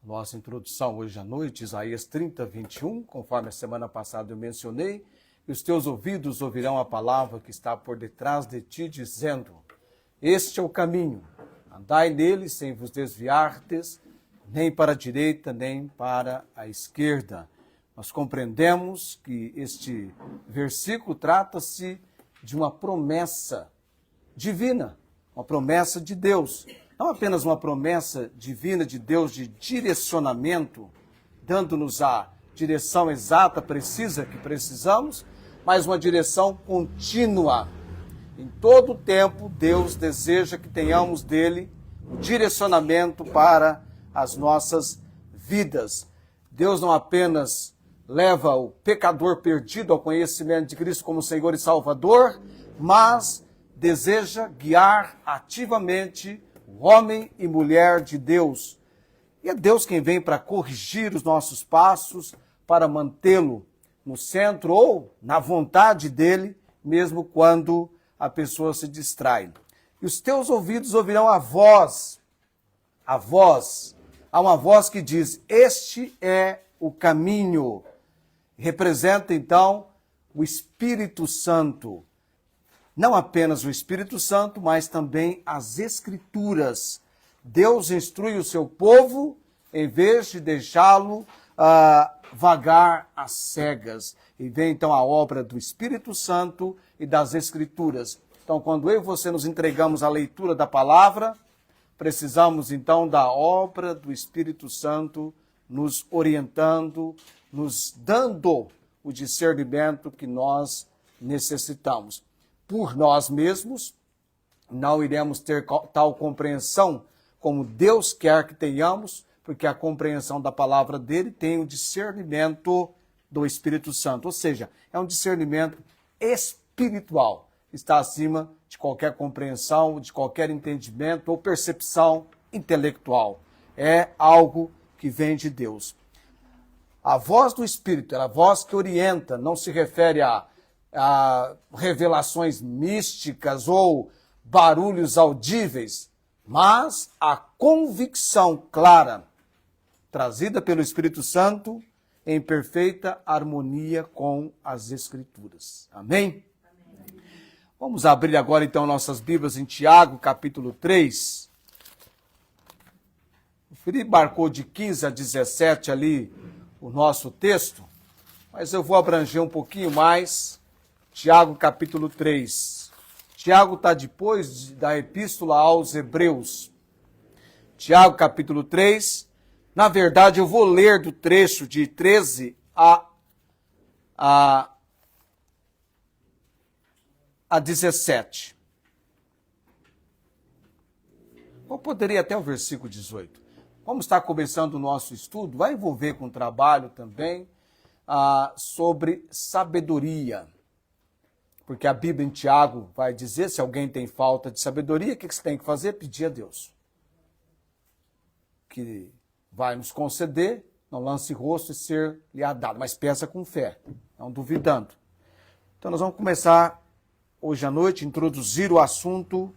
Nossa introdução hoje à noite, Isaías 30, 21, conforme a semana passada eu mencionei, e os teus ouvidos ouvirão a palavra que está por detrás de ti, dizendo: este é o caminho, andai nele sem vos desviardes, nem para a direita, nem para a esquerda. Nós compreendemos que este versículo trata-se de uma promessa divina, uma promessa de Deus. Não apenas uma promessa divina de Deus de direcionamento, dando-nos a direção exata, precisa que precisamos, mas uma direção contínua. Em todo o tempo, Deus deseja que tenhamos dele o direcionamento para as nossas vidas. Deus não apenas leva o pecador perdido ao conhecimento de Cristo como Senhor e Salvador, mas deseja guiar ativamente o homem e mulher de Deus. E é Deus quem vem para corrigir os nossos passos, para mantê-lo no centro ou na vontade dele, mesmo quando a pessoa se distrai. E os teus ouvidos ouvirão a voz, há uma voz que diz: este é o caminho. Representa então o Espírito Santo. Não apenas o Espírito Santo, mas também as Escrituras. Deus instrui o seu povo em vez de deixá-lo vagar às cegas. E vem então a obra do Espírito Santo e das Escrituras. Então, quando eu e você nos entregamos à leitura da palavra, precisamos então da obra do Espírito Santo nos orientando, nos dando o discernimento que nós necessitamos. Por nós mesmos, não iremos ter tal compreensão como Deus quer que tenhamos, porque a compreensão da palavra dele tem o discernimento do Espírito Santo, ou seja, é um discernimento espiritual, está acima de qualquer compreensão, de qualquer entendimento ou percepção intelectual. É algo que vem de Deus. A voz do Espírito é a voz que orienta, não se refere a revelações místicas ou barulhos audíveis, mas a convicção clara, trazida pelo Espírito Santo, em perfeita harmonia com as Escrituras. Amém? Amém. Vamos abrir agora então nossas Bíblias em Tiago, capítulo 3. O Felipe marcou de 15 a 17 ali o nosso texto, mas eu vou abranger um pouquinho mais. Tiago, capítulo 3. Tiago está depois da epístola aos Hebreus. Tiago, capítulo 3. Na verdade, eu vou ler do trecho de 13 a 17. Eu poderia até o versículo 18. Como está começando o nosso estudo, vai envolver com trabalho também sobre sabedoria. Porque a Bíblia em Tiago vai dizer, se alguém tem falta de sabedoria, o que você tem que fazer? Pedir a Deus. Que vai nos conceder, não lance rosto e ser-lhe dado, mas peça com fé, não duvidando. Então nós vamos começar hoje à noite, introduzir o assunto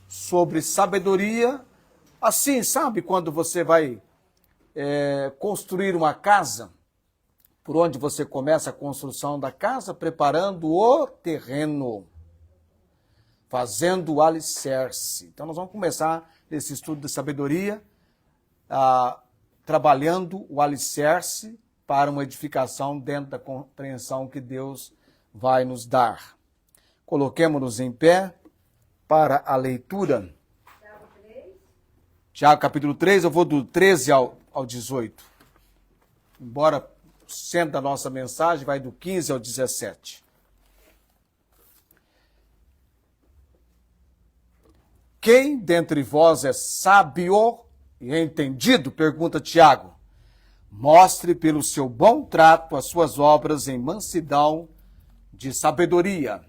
sobre sabedoria. Assim, sabe quando você vai construir uma casa? Por onde você começa a construção da casa? Preparando o terreno, fazendo o alicerce. Então nós vamos começar esse estudo de sabedoria, trabalhando o alicerce para uma edificação dentro da compreensão que Deus vai nos dar. Coloquemo-nos em pé para a leitura. Tiago capítulo 3, eu vou do 13 ao 18. Embora o centro da nossa mensagem vai do 15 ao 17. Quem dentre vós é sábio e entendido? Pergunta Tiago. Mostre pelo seu bom trato as suas obras em mansidão de sabedoria.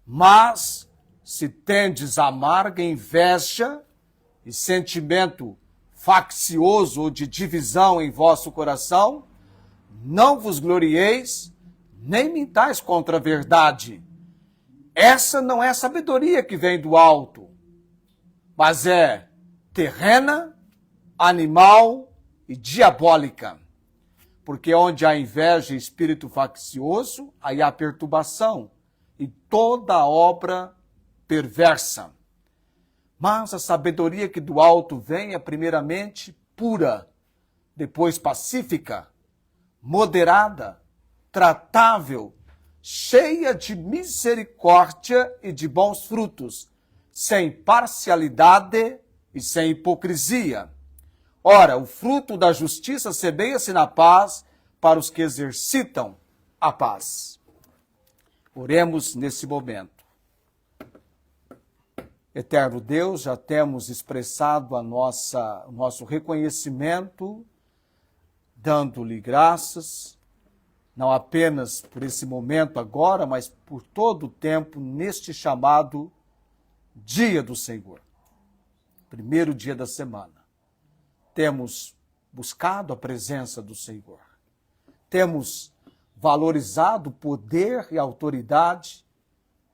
Mas, se tendes amarga inveja e sentimento faccioso ou de divisão em vosso coração, não vos glorieis, nem mintais contra a verdade. Essa não é sabedoria que vem do alto, mas é terrena, animal e diabólica. Porque onde há inveja e espírito faccioso, aí há perturbação e toda obra perversa. Mas a sabedoria que do alto vem é primeiramente pura, depois pacífica, moderada, tratável, cheia de misericórdia e de bons frutos, sem parcialidade e sem hipocrisia. Ora, o fruto da justiça semeia-se na paz para os que exercitam a paz. Oremos nesse momento. Eterno Deus, já temos expressado o nosso reconhecimento, dando-lhe graças, não apenas por esse momento agora, mas por todo o tempo neste chamado Dia do Senhor, primeiro dia da semana. Temos buscado a presença do Senhor. Temos valorizado o poder e a autoridade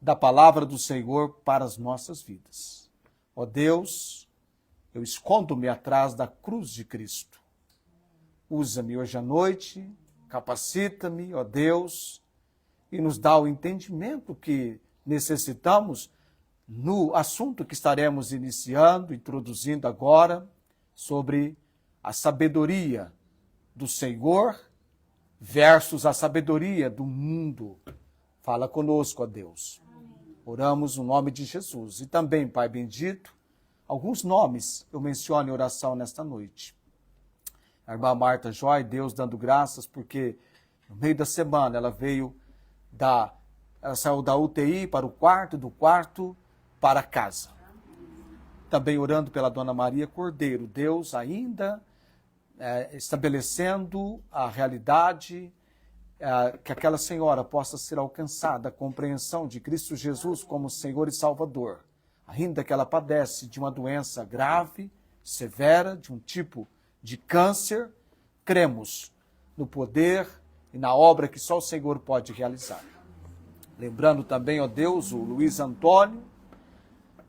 da palavra do Senhor para as nossas vidas. Ó Deus, eu escondo-me atrás da cruz de Cristo. Usa-me hoje à noite, capacita-me, ó Deus, e nos dá o entendimento que necessitamos no assunto que estaremos iniciando, introduzindo agora, sobre a sabedoria do Senhor versus a sabedoria do mundo. Fala conosco, ó Deus. Oramos no nome de Jesus. E também, Pai bendito, alguns nomes eu menciono em oração nesta noite. A irmã Marta Joy, Deus dando graças, porque no meio da semana ela saiu da UTI para o quarto, do quarto para casa. Também orando pela Dona Maria Cordeiro, Deus ainda estabelecendo a realidade, que aquela senhora possa ser alcançada a compreensão de Cristo Jesus como Senhor e Salvador, ainda que ela padece de uma doença grave, severa, de um tipo de câncer, cremos no poder e na obra que só o Senhor pode realizar. Lembrando também, ó Deus, o Luiz Antônio,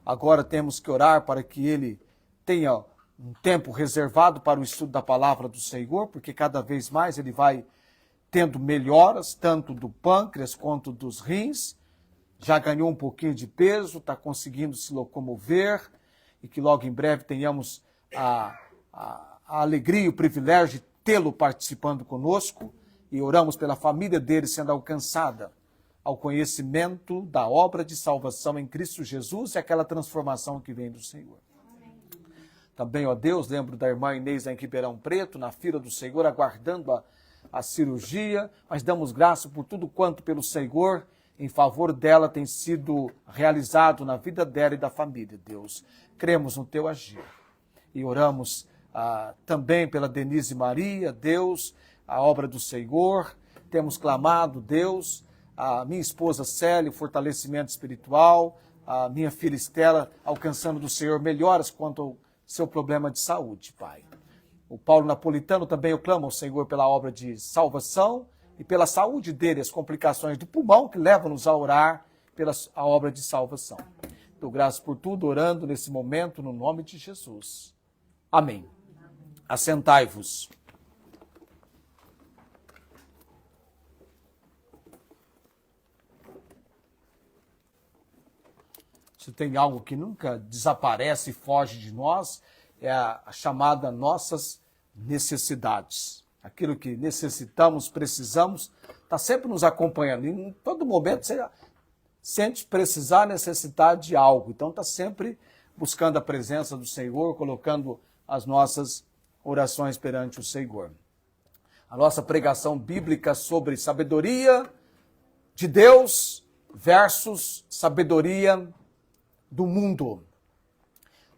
agora temos que orar para que ele tenha um tempo reservado para o estudo da palavra do Senhor, porque cada vez mais ele vai tendo melhoras, tanto do pâncreas quanto dos rins, já ganhou um pouquinho de peso, está conseguindo se locomover, e que logo em breve tenhamos a alegria e o privilégio de tê-lo participando conosco, e oramos pela família dele sendo alcançada ao conhecimento da obra de salvação em Cristo Jesus e aquela transformação que vem do Senhor. Também, ó Deus, lembro da irmã Inês em Ribeirão Preto, na fila do Senhor, aguardando a cirurgia, mas damos graça por tudo quanto pelo Senhor em favor dela tem sido realizado na vida dela e da família, Deus. Cremos no teu agir. E oramos também pela Denise Maria, Deus, a obra do Senhor. Temos clamado, Deus, a minha esposa Célia, o fortalecimento espiritual, a minha filha Estela, alcançando do Senhor melhoras quanto ao seu problema de saúde, Pai. O Paulo Napolitano também eu clamo ao Senhor pela obra de salvação e pela saúde dele, as complicações do pulmão que levam-nos a orar pela a obra de salvação. Dou graças por tudo, orando nesse momento no nome de Jesus. Amém. Assentai-vos. Se tem algo que nunca desaparece e foge de nós, é a chamada nossas necessidades. Aquilo que necessitamos, precisamos, está sempre nos acompanhando. Em todo momento você sente precisar, necessitar de algo. Então está sempre buscando a presença do Senhor, colocando as nossas orações perante o Senhor. A nossa pregação bíblica sobre sabedoria de Deus versus sabedoria do mundo.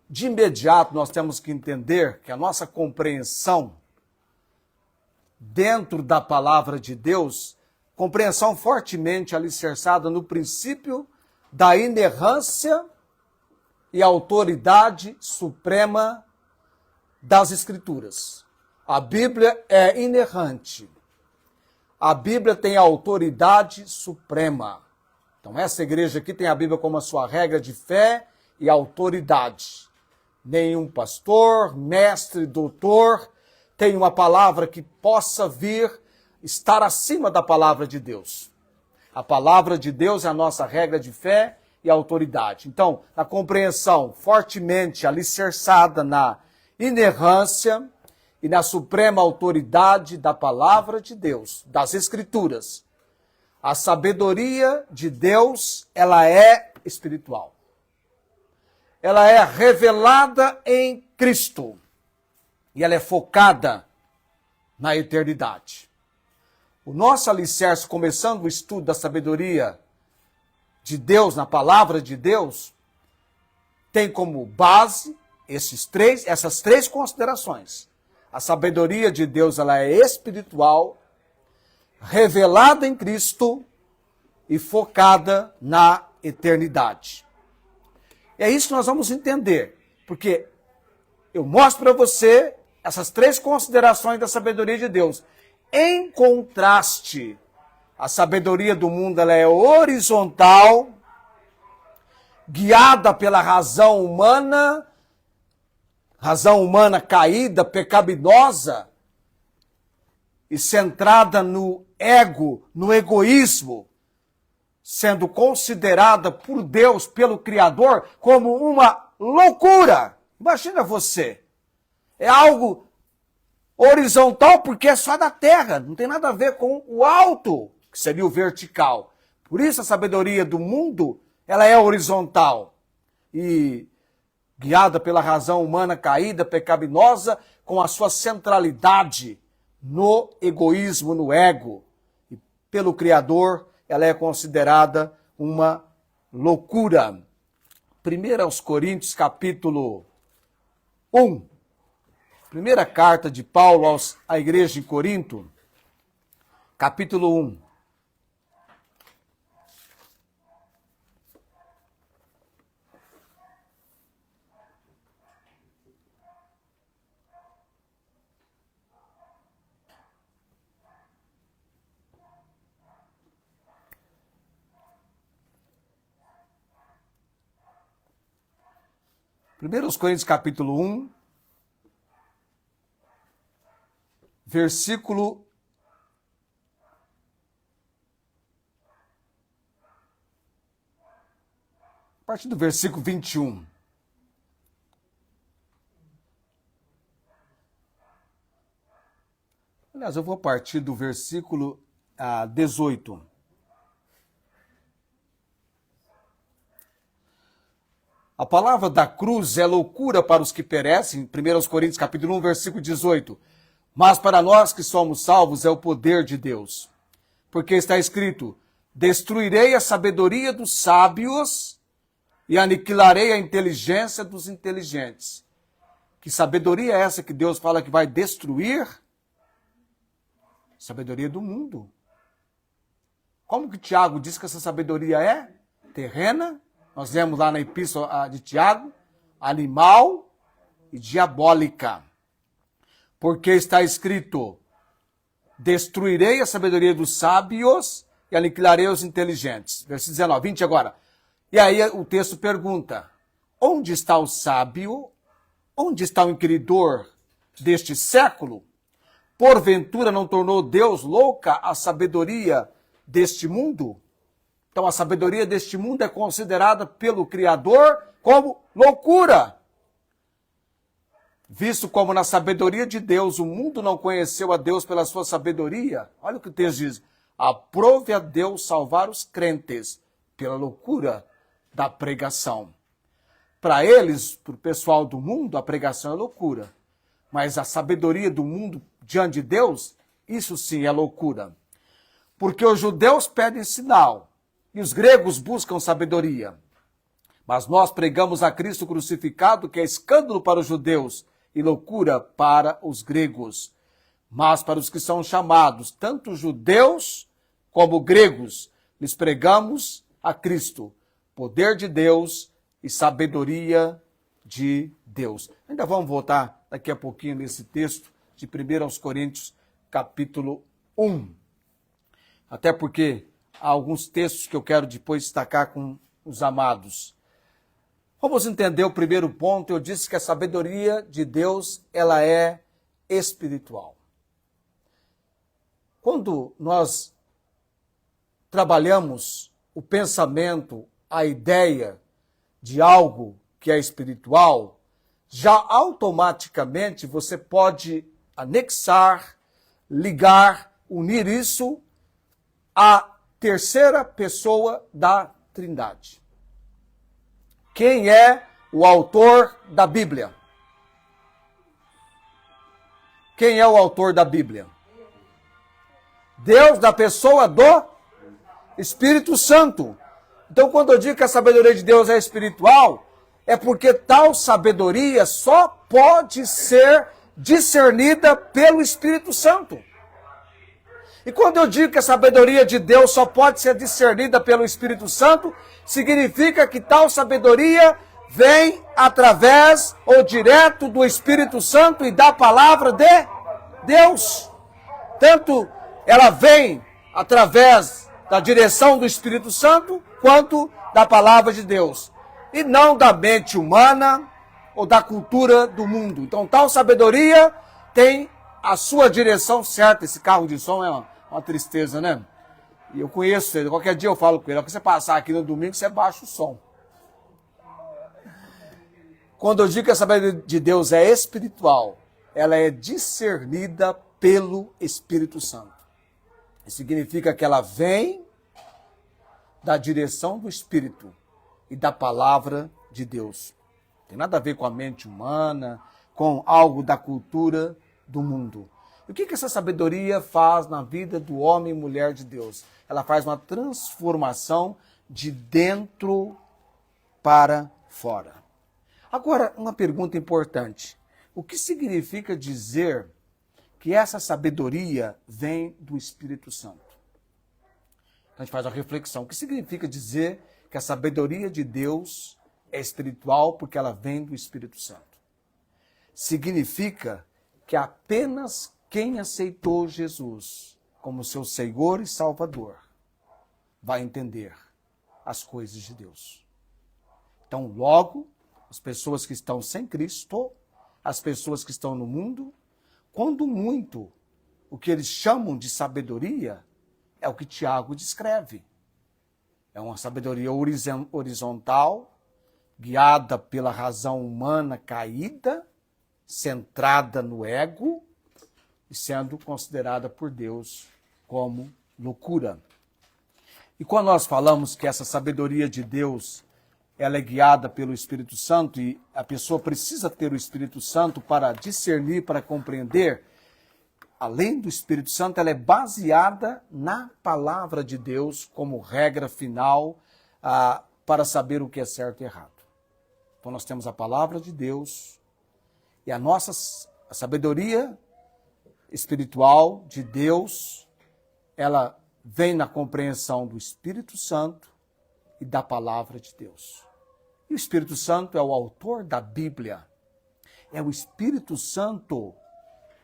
De imediato, nós temos que entender que a nossa compreensão dentro da palavra de Deus, compreensão fortemente alicerçada no princípio da inerrância e autoridade suprema das Escrituras. A Bíblia é inerrante. A Bíblia tem a autoridade suprema. Então, essa igreja aqui tem a Bíblia como a sua regra de fé e autoridade. Nenhum pastor, mestre, doutor tem uma palavra que possa vir estar acima da palavra de Deus. A palavra de Deus é a nossa regra de fé e autoridade. Então, a compreensão fortemente alicerçada na inerrância e na suprema autoridade da palavra de Deus, das Escrituras. A sabedoria de Deus, ela é espiritual. Ela é revelada em Cristo. E ela é focada na eternidade. O nosso alicerce, começando o estudo da sabedoria de Deus, na palavra de Deus, tem como base essas três considerações. A sabedoria de Deus, ela é espiritual, revelada em Cristo e focada na eternidade. E é isso que nós vamos entender, porque eu mostro para você essas três considerações da sabedoria de Deus. Em contraste, a sabedoria do mundo ela é horizontal, guiada pela razão humana caída, pecaminosa e centrada no ego, no egoísmo, sendo considerada por Deus, pelo Criador, como uma loucura. Imagina você, é algo horizontal porque é só da terra, não tem nada a ver com o alto, que seria o vertical. Por isso a sabedoria do mundo, ela é horizontal e guiada pela razão humana caída, pecaminosa, com a sua centralidade no egoísmo, no ego. E pelo Criador, ela é considerada uma loucura. 1 Coríntios, capítulo 1. Primeira carta de Paulo à igreja em Corinto, capítulo 1. Primeiros Coríntios, capítulo 1, versículo a partir do versículo 21. Aliás, eu vou partir do versículo 18. A palavra da cruz é loucura para os que perecem, 1 Coríntios capítulo 1, versículo 18. Mas para nós que somos salvos é o poder de Deus. Porque está escrito, destruirei a sabedoria dos sábios e aniquilarei a inteligência dos inteligentes. Que sabedoria é essa que Deus fala que vai destruir? Sabedoria do mundo. Como que Tiago diz que essa sabedoria é? Terrena. Nós vemos lá na epístola de Tiago, animal e diabólica. Porque está escrito, destruirei a sabedoria dos sábios e aniquilarei os inteligentes. Versículo 19, 20 agora. E aí o texto pergunta, onde está o sábio? Onde está o inquiridor deste século? Porventura não tornou Deus louca a sabedoria deste mundo? Então a sabedoria deste mundo é considerada pelo Criador como loucura. Visto como na sabedoria de Deus o mundo não conheceu a Deus pela sua sabedoria, olha o que o texto diz, aprove a Deus salvar os crentes pela loucura da pregação. Para eles, para o pessoal do mundo, a pregação é loucura. Mas a sabedoria do mundo diante de Deus, isso sim é loucura. Porque os judeus pedem sinal e os gregos buscam sabedoria. Mas nós pregamos a Cristo crucificado, que é escândalo para os judeus e loucura para os gregos. Mas para os que são chamados, tanto judeus como gregos, lhes pregamos a Cristo, poder de Deus e sabedoria de Deus. Ainda vamos voltar daqui a pouquinho nesse texto de 1 Coríntios, capítulo 1. Até porque há alguns textos que eu quero depois destacar com os amados. Vamos entender o primeiro ponto. Eu disse que a sabedoria de Deus, ela é espiritual. Quando nós trabalhamos o pensamento, a ideia de algo que é espiritual, já automaticamente você pode anexar, ligar, unir isso à terceira pessoa da Trindade. Quem é o autor da Bíblia? Quem é o autor da Bíblia? Deus, da pessoa do Espírito Santo. Então, quando eu digo que a sabedoria de Deus é espiritual, é porque tal sabedoria só pode ser discernida pelo Espírito Santo. E quando eu digo que a sabedoria de Deus só pode ser discernida pelo Espírito Santo, significa que tal sabedoria vem através ou direto do Espírito Santo e da palavra de Deus. Tanto ela vem através da direção do Espírito Santo, quanto da palavra de Deus. E não da mente humana ou da cultura do mundo. Então, tal sabedoria tem a sua direção certa. Esse carro de som é uma tristeza, né? E eu conheço ele. Qualquer dia eu falo com ele. Quando você passar aqui no domingo, você baixa o som. Quando eu digo que a sabedoria de Deus é espiritual, ela é discernida pelo Espírito Santo. Significa que ela vem da direção do Espírito e da palavra de Deus. Não tem nada a ver com a mente humana, com algo da cultura do mundo. E o que essa sabedoria faz na vida do homem e mulher de Deus? Ela faz uma transformação de dentro para fora. Agora, uma pergunta importante. O que significa dizer que essa sabedoria vem do Espírito Santo? Então a gente faz uma reflexão. O que significa dizer que a sabedoria de Deus é espiritual porque ela vem do Espírito Santo? Significa que apenas quem aceitou Jesus como seu Senhor e Salvador vai entender as coisas de Deus. Então, logo, as pessoas que estão sem Cristo, as pessoas que estão no mundo, quando muito, o que eles chamam de sabedoria é o que Tiago descreve. É uma sabedoria horizontal, guiada pela razão humana caída, centrada no ego e sendo considerada por Deus como loucura. E quando nós falamos que essa sabedoria de Deus ela é guiada pelo Espírito Santo e a pessoa precisa ter o Espírito Santo para discernir, para compreender, além do Espírito Santo, ela é baseada na palavra de Deus como regra final para saber o que é certo e errado. Então nós temos a palavra de Deus e a sabedoria espiritual de Deus, ela vem na compreensão do Espírito Santo e da palavra de Deus. E o Espírito Santo é o autor da Bíblia. É o Espírito Santo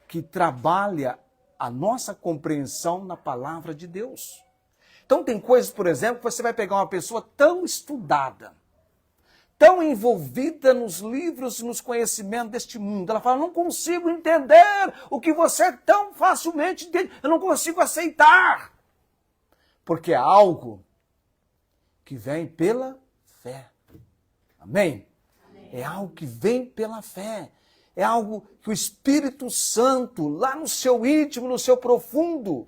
que trabalha a nossa compreensão na palavra de Deus. Então tem coisas, por exemplo, que você vai pegar uma pessoa tão estudada, tão envolvida nos livros e nos conhecimentos deste mundo. Ela fala, não consigo entender o que você tão facilmente entende. Eu não consigo aceitar. Porque é algo que vem pela fé. Amém? É algo que vem pela fé. É algo que o Espírito Santo, lá no seu íntimo, no seu profundo,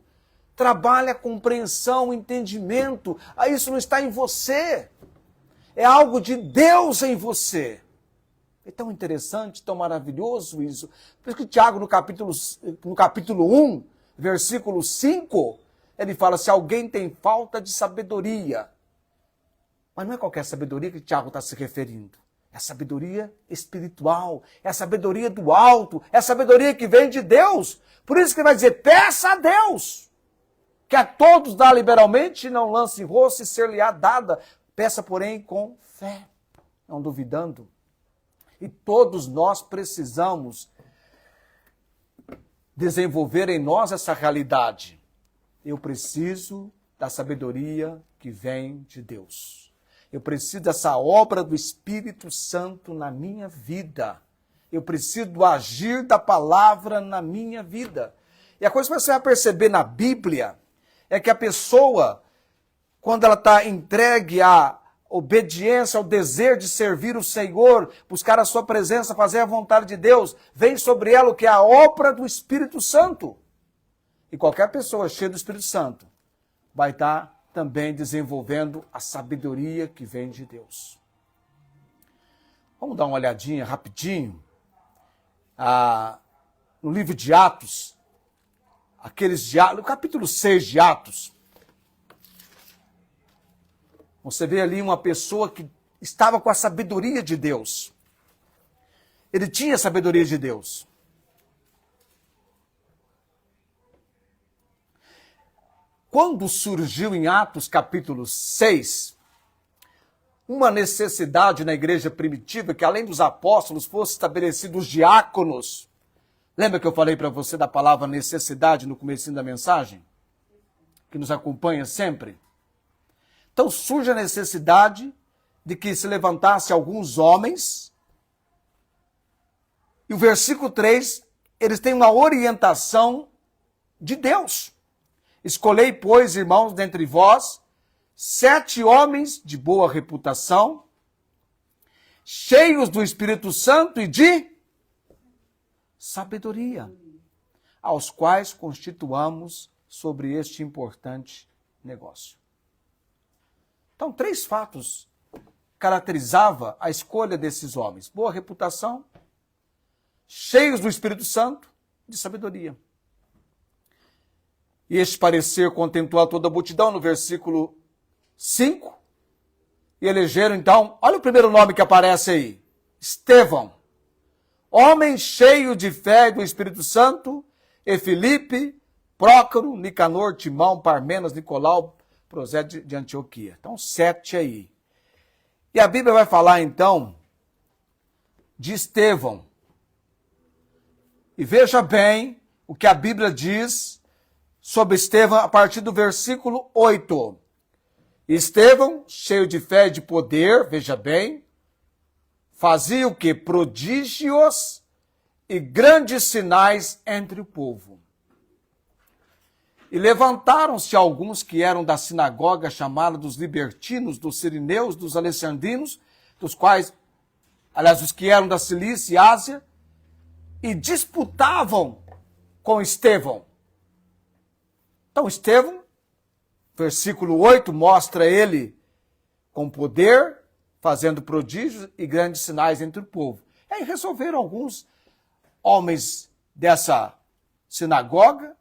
trabalha a compreensão, o entendimento. Isso não está em você. É algo de Deus em você. É tão interessante, tão maravilhoso isso. Por isso que Tiago, no capítulo 1, versículo 5, ele fala, se alguém tem falta de sabedoria. Mas não é qualquer sabedoria que Tiago está se referindo. É a sabedoria espiritual, é a sabedoria do alto, é a sabedoria que vem de Deus. Por isso que ele vai dizer, peça a Deus, que a todos dá liberalmente, não lance em rosto e ser-lhe-á dada. Peça, porém, com fé, não duvidando. E todos nós precisamos desenvolver em nós essa realidade. Eu preciso da sabedoria que vem de Deus. Eu preciso dessa obra do Espírito Santo na minha vida. Eu preciso do agir da palavra na minha vida. E a coisa que você vai perceber na Bíblia é que a pessoa, quando ela está entregue à obediência, ao desejo de servir o Senhor, buscar a sua presença, fazer a vontade de Deus, vem sobre ela o que é a obra do Espírito Santo. E qualquer pessoa cheia do Espírito Santo vai estar também desenvolvendo a sabedoria que vem de Deus. Vamos dar uma olhadinha rapidinho no livro de Atos, no capítulo 6 de Atos. Você vê ali uma pessoa que estava com a sabedoria de Deus. Ele tinha a sabedoria de Deus. Quando surgiu em Atos capítulo 6, uma necessidade na igreja primitiva, que além dos apóstolos fossem estabelecidos diáconos. Lembra que eu falei para você da palavra necessidade no comecinho da mensagem? Que nos acompanha sempre? Então surge a necessidade de que se levantasse alguns homens. E o versículo 3, eles têm uma orientação de Deus. Escolhei, pois, irmãos, dentre vós, 7 homens de boa reputação, cheios do Espírito Santo e de sabedoria, aos quais constituamos sobre este importante negócio. Então, 3 fatos caracterizavam a escolha desses homens: boa reputação, cheios do Espírito Santo e de sabedoria. E este parecer contentou a toda a multidão, no versículo 5, e elegeram então, olha o primeiro nome que aparece aí, Estevão, homem cheio de fé e do Espírito Santo, e Filipe, Prócoro, Nicanor, Timão, Parmenas, Nicolau, Prosé de Antioquia. Então, 7 aí. E a Bíblia vai falar então de Estevão. E veja bem o que a Bíblia diz sobre Estevão a partir do versículo 8. Estevão, cheio de fé e de poder, veja bem, fazia o quê? Prodígios e grandes sinais entre o povo. E levantaram-se alguns que eram da sinagoga chamada dos libertinos, dos sirineus, dos alexandrinos, dos quais, aliás, os que eram da Cilícia e Ásia, e disputavam com Estevão. Então, Estevão, versículo 8, mostra ele com poder, fazendo prodígios e grandes sinais entre o povo. E aí resolveram alguns homens dessa sinagoga,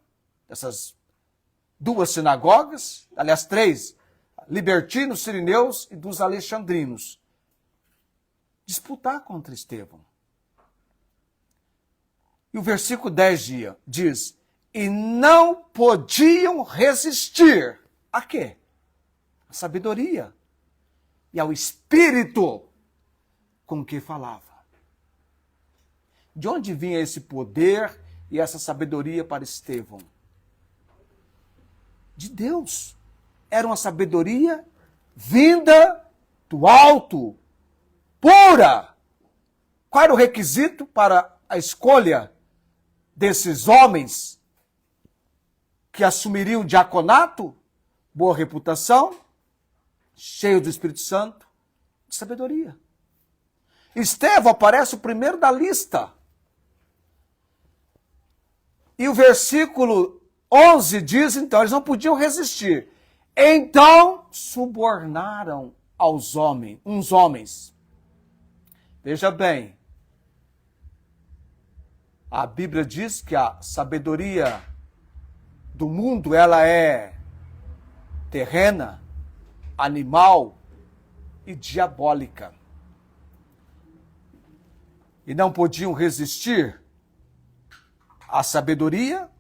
dessas 2 sinagogas, aliás 3, libertinos, sirineus e dos alexandrinos, disputar contra Estevão. E o versículo 10 diz: e não podiam resistir a quê? A sabedoria e ao espírito com que falava. De onde vinha esse poder e essa sabedoria para Estevão? De Deus. Era uma sabedoria vinda do alto, pura. Qual era o requisito para a escolha desses homens que assumiriam o diaconato? Boa reputação, cheio do Espírito Santo, de sabedoria. Estevão aparece o primeiro da lista. E o versículo 11 diz, então, eles não podiam resistir. Então, subornaram uns homens. Veja bem, a Bíblia diz que a sabedoria do mundo, ela é terrena, animal e diabólica. E não podiam resistir à sabedoria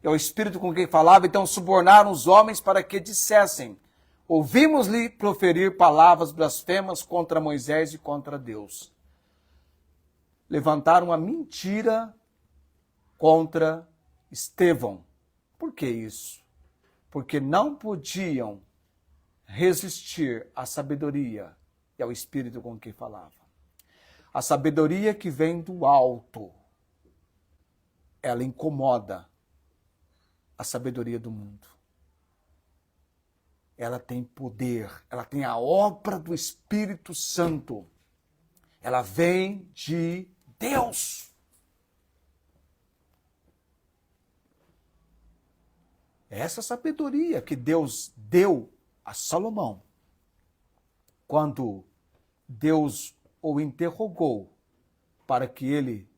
e ao espírito com quem falava, então subornaram os homens para que dissessem: ouvimos-lhe proferir palavras blasfemas contra Moisés e contra Deus. Levantaram uma mentira contra Estevão. Por que isso? Porque não podiam resistir à sabedoria e ao espírito com que falava. A sabedoria que vem do alto, ela incomoda a sabedoria do mundo. Ela tem poder, ela tem a obra do Espírito Santo. Ela vem de Deus. Essa sabedoria que Deus deu a Salomão, quando Deus o interrogou para que ele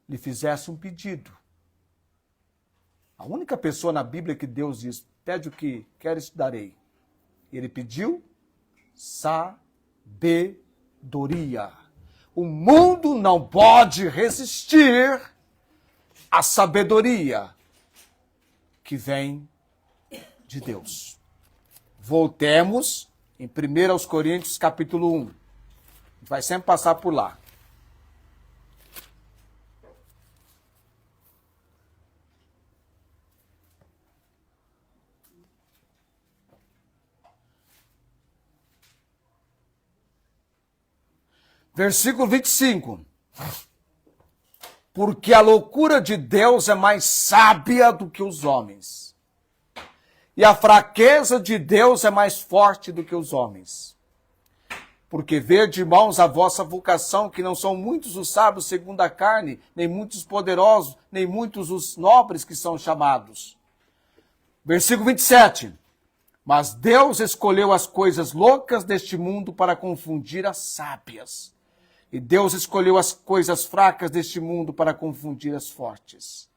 lhe fizesse um pedido. A única pessoa na Bíblia que Deus diz, pede o que queres te darei. Ele pediu sabedoria. O mundo não pode resistir à sabedoria que vem de Deus. Voltemos em 1 Coríntios capítulo 1. A gente vai sempre passar por lá. Versículo 25. Porque a loucura de Deus é mais sábia do que os homens. E a fraqueza de Deus é mais forte do que os homens. Porque vede, irmãos, a vossa vocação, que não são muitos os sábios segundo a carne, nem muitos poderosos, nem muitos os nobres que são chamados. Versículo 27. Mas Deus escolheu as coisas loucas deste mundo para confundir as sábias. E Deus escolheu as coisas fracas deste mundo para confundir as fortes.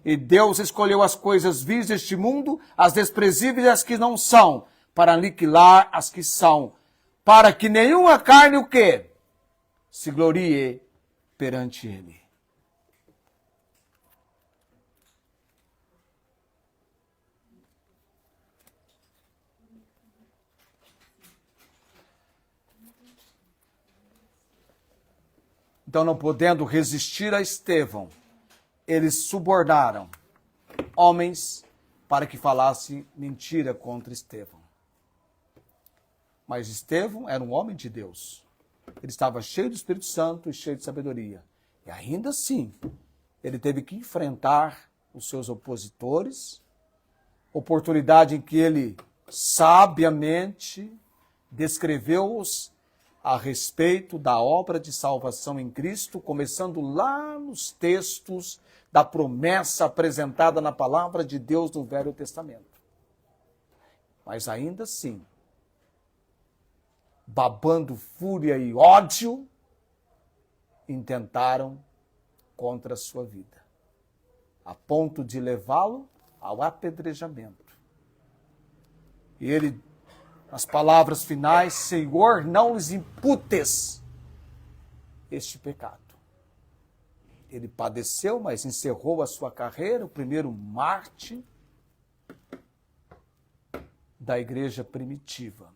E Deus escolheu as coisas vis deste mundo, as desprezíveis e as que não são, para aniquilar as que são, para que nenhuma carne o quê? Se glorie perante ele. Então, não podendo resistir a Estevão, eles subornaram homens para que falassem mentira contra Estevão. Mas Estevão era um homem de Deus. Ele estava cheio do Espírito Santo e cheio de sabedoria. E ainda assim, ele teve que enfrentar os seus opositores, oportunidade em que ele sabiamente descreveu-os a respeito da obra de salvação em Cristo, começando lá nos textos da promessa apresentada na palavra de Deus no Velho Testamento. Mas ainda assim, babando fúria e ódio, intentaram contra a sua vida, a ponto de levá-lo ao apedrejamento. E ele, nas palavras finais, Senhor, não lhes imputes este pecado. Ele padeceu, mas encerrou a sua carreira, o primeiro mártir da igreja primitiva.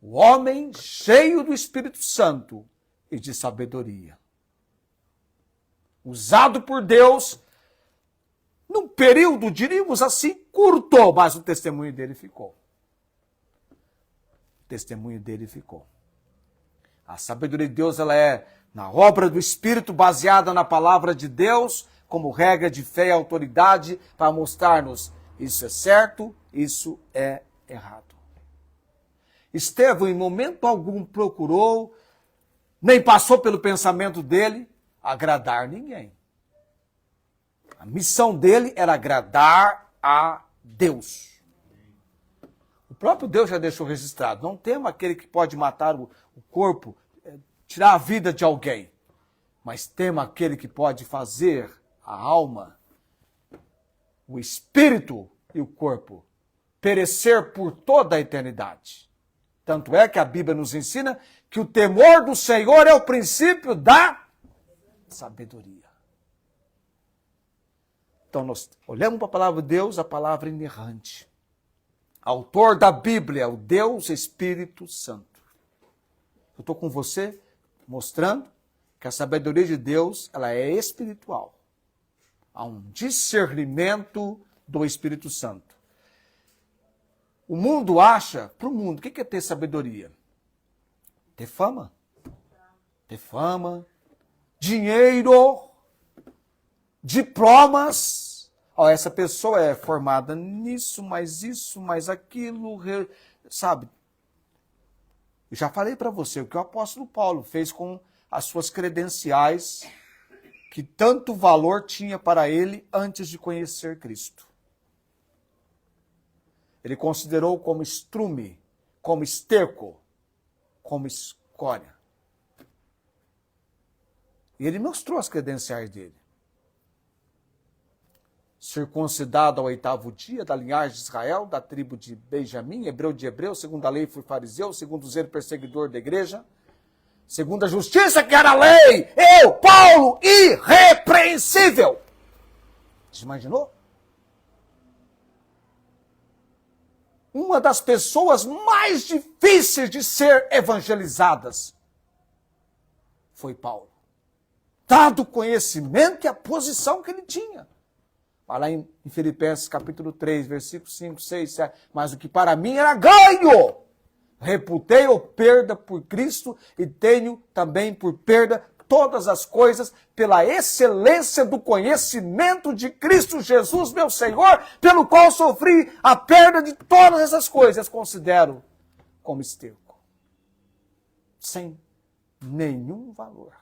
O homem cheio do Espírito Santo e de sabedoria. Usado por Deus num período, diríamos assim, curto, mas o testemunho dele ficou. O testemunho dele ficou. A sabedoria de Deus, ela é na obra do Espírito, baseada na palavra de Deus, como regra de fé e autoridade, para mostrar-nos isso é certo, isso é errado. Estevão, em momento algum, procurou, nem passou pelo pensamento dele, agradar ninguém. A missão dele era agradar a Deus. O próprio Deus já deixou registrado. Não tema aquele que pode matar o corpo, tirar a vida de alguém. Mas tema aquele que pode fazer a alma, o espírito e o corpo perecer por toda a eternidade. Tanto é que a Bíblia nos ensina que o temor do Senhor é o princípio da sabedoria. Então nós olhamos para a palavra de Deus, a palavra inerrante. Autor da Bíblia, o Deus Espírito Santo. Eu estou com você mostrando que a sabedoria de Deus, ela é espiritual. Há um discernimento do Espírito Santo. O mundo acha, para o mundo, o que é ter sabedoria? Ter fama. de fama, dinheiro, diplomas. Ó, essa pessoa é formada nisso, mais aquilo, sabe? Eu já falei para você o que o apóstolo Paulo fez com as suas credenciais, que tanto valor tinha para ele antes de conhecer Cristo. Ele considerou como estrume, como esterco, como escória. E ele mostrou as credenciais dele. Circuncidado ao 8º dia, da linhagem de Israel, da tribo de Benjamim, hebreu de hebreu, segundo a lei fui fariseu, segundo o zelo perseguidor da igreja, segundo a justiça que era a lei, eu, Paulo, irrepreensível. Você imaginou? Uma das pessoas mais difíceis de ser evangelizadas foi Paulo. Dado o conhecimento e a posição que ele tinha. Vai lá em Filipenses capítulo 3, versículos 5, 6, 7. Mas o que para mim era ganho, reputei-o perda por Cristo e tenho também por perda todas as coisas pela excelência do conhecimento de Cristo Jesus, meu Senhor, pelo qual sofri a perda de todas essas coisas, considero como esterco, sem nenhum valor.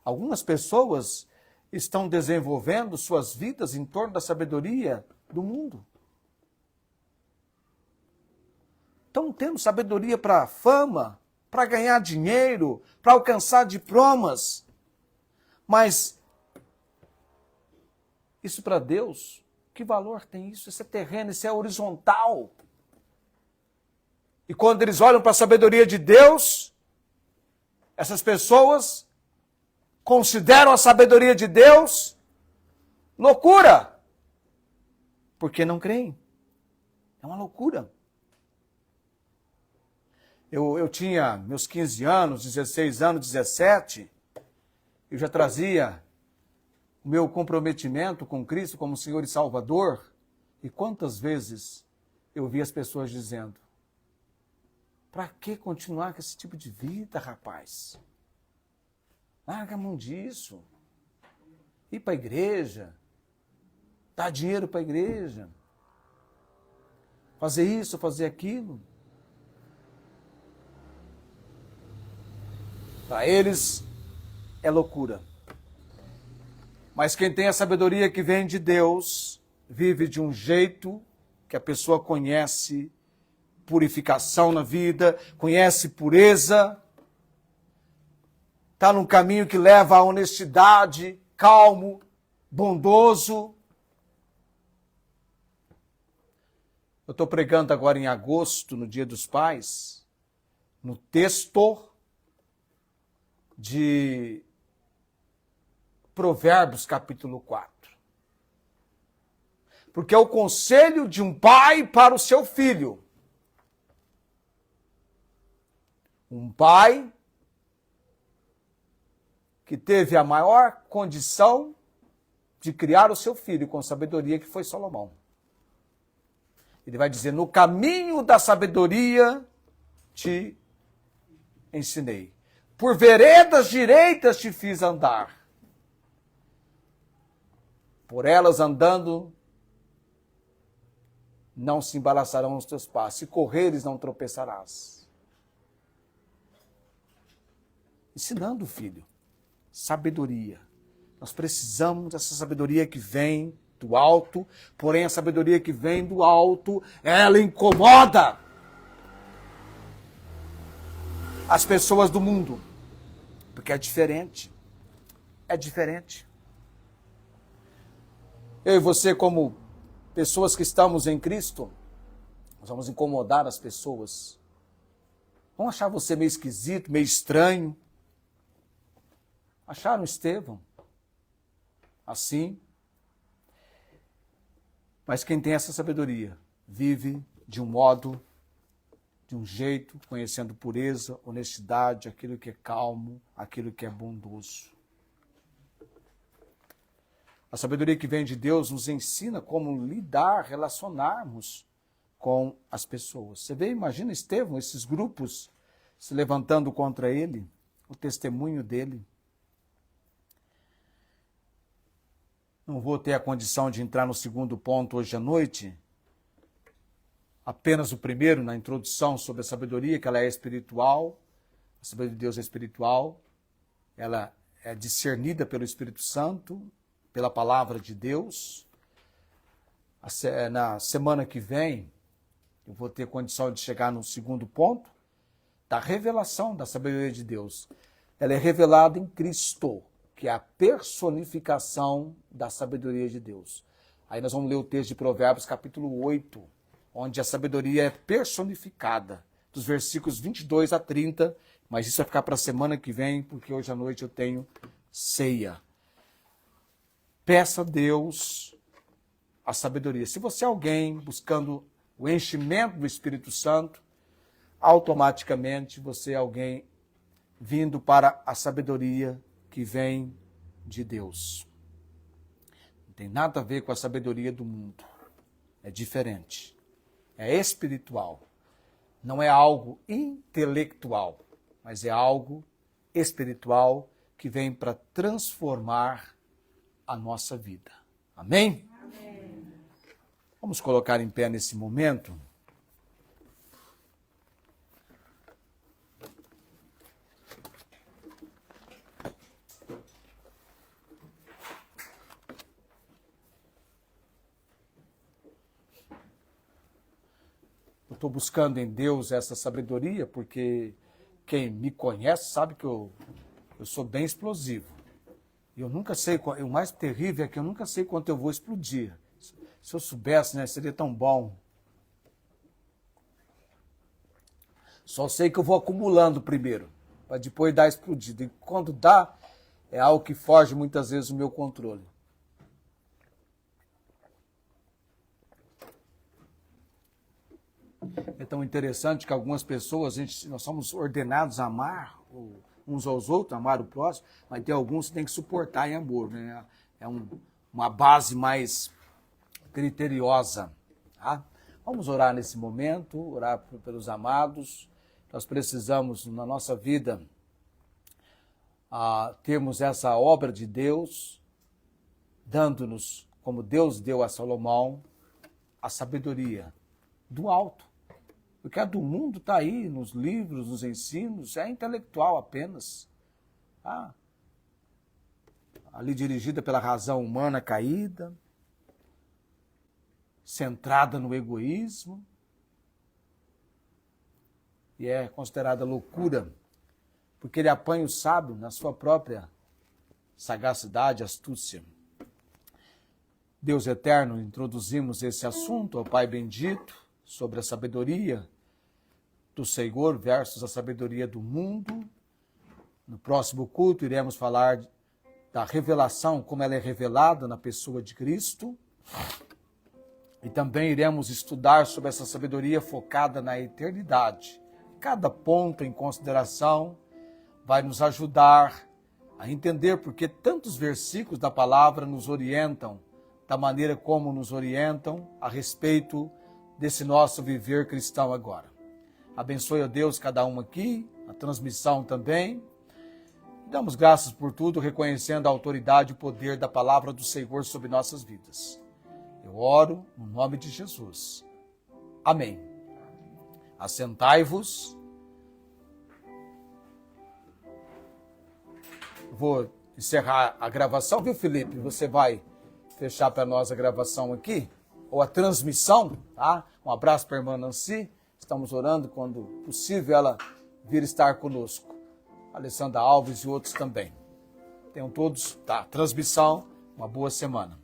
Algumas pessoas estão desenvolvendo suas vidas em torno da sabedoria do mundo. Estão tendo sabedoria para fama, para ganhar dinheiro, para alcançar diplomas. Mas isso para Deus, que valor tem isso? Isso é terreno, isso é horizontal. E quando eles olham para a sabedoria de Deus, essas pessoas consideram a sabedoria de Deus loucura, porque não creem. É uma loucura. Eu tinha meus 15 anos, 16 anos, 17, eu já trazia o meu comprometimento com Cristo como Senhor e Salvador, e quantas vezes eu vi as pessoas dizendo: para que continuar com esse tipo de vida, rapaz? Larga a mão disso. Ir para a igreja, dar dinheiro para a igreja, fazer isso, fazer aquilo. Para eles é loucura. Mas quem tem a sabedoria que vem de Deus, vive de um jeito que a pessoa conhece purificação na vida, conhece pureza, está num caminho que leva à honestidade, calmo, bondoso. Eu estou pregando agora em agosto, no Dia dos Pais, no texto de Provérbios, capítulo 4. Porque é o conselho de um pai para o seu filho. Um pai que teve a maior condição de criar o seu filho com sabedoria, que foi Salomão. Ele vai dizer: no caminho da sabedoria te ensinei. Por veredas direitas te fiz andar. Por elas andando, não se embaraçarão os teus passos. Se correres, não tropeçarás. Ensinando o filho. Sabedoria. Nós precisamos dessa sabedoria que vem do alto, porém a sabedoria que vem do alto, ela incomoda as pessoas do mundo, porque é diferente. É diferente. Eu e você, como pessoas que estamos em Cristo, nós vamos incomodar as pessoas. Vão achar você meio esquisito, meio estranho. Acharam Estevão assim? Mas quem tem essa sabedoria vive de um modo, de um jeito, conhecendo pureza, honestidade, aquilo que é calmo, aquilo que é bondoso. A sabedoria que vem de Deus nos ensina como lidar, relacionarmos com as pessoas. Você vê, imagina Estevão, esses grupos se levantando contra ele, o testemunho dele. Não vou ter a condição de entrar no segundo ponto hoje à noite, apenas o primeiro, na introdução sobre a sabedoria, que ela é espiritual, a sabedoria de Deus é espiritual, ela é discernida pelo Espírito Santo, pela palavra de Deus. Na semana que vem, eu vou ter condição de chegar no segundo ponto, da revelação da sabedoria de Deus. Ela é revelada em Cristo, que é a personificação da sabedoria de Deus. Aí nós vamos ler o texto de Provérbios, capítulo 8, onde a sabedoria é personificada, dos versículos 22 a 30, mas isso vai ficar para a semana que vem, porque hoje à noite eu tenho ceia. Peça a Deus a sabedoria. Se você é alguém buscando o enchimento do Espírito Santo, automaticamente você é alguém vindo para a sabedoria que vem de Deus. Não tem nada a ver com a sabedoria do mundo. É diferente. É espiritual. Não é algo intelectual, mas é algo espiritual que vem para transformar a nossa vida. Amém? Amém. Vamos colocar em pé nesse momento. Eu estou buscando em Deus essa sabedoria, porque quem me conhece sabe que eu sou bem explosivo. E eu nunca sei, o mais terrível é que eu nunca sei quanto eu vou explodir. Se eu soubesse, né, seria tão bom. Só sei que eu vou acumulando primeiro, para depois dar explodida. E quando dá, é algo que foge muitas vezes do meu controle. É tão interessante que algumas pessoas, nós somos ordenados a amar uns aos outros, amar o próximo, mas tem alguns que tem que suportar em amor, né? É uma base mais criteriosa. Tá? Vamos orar nesse momento, orar pelos amados. Nós precisamos, na nossa vida, termos essa obra de Deus, dando-nos, como Deus deu a Salomão, a sabedoria do alto. Porque a do mundo está aí, nos livros, nos ensinos, é intelectual apenas. Ali dirigida pela razão humana caída, centrada no egoísmo, e é considerada loucura, porque ele apanha o sábio na sua própria sagacidade, astúcia. Deus eterno, introduzimos esse assunto, ó Pai bendito, sobre a sabedoria do Senhor versus a sabedoria do mundo. No próximo culto iremos falar da revelação, como ela é revelada na pessoa de Cristo. E também iremos estudar sobre essa sabedoria focada na eternidade. Cada ponto em consideração vai nos ajudar a entender porque tantos versículos da palavra nos orientam, da maneira como nos orientam a respeito desse nosso viver cristão agora. Abençoe a Deus cada um aqui, a transmissão também. Damos graças por tudo, reconhecendo a autoridade e o poder da palavra do Senhor sobre nossas vidas. Eu oro no nome de Jesus. Amém. Assentai-vos. Vou encerrar a gravação, viu, Felipe? Você vai fechar para nós a gravação aqui, ou a transmissão, tá? Um abraço para a irmã Nancy. Estamos orando quando possível ela vir estar conosco. Alessandra Alves e outros também. Tenham todos, tá? Transmissão, uma boa semana.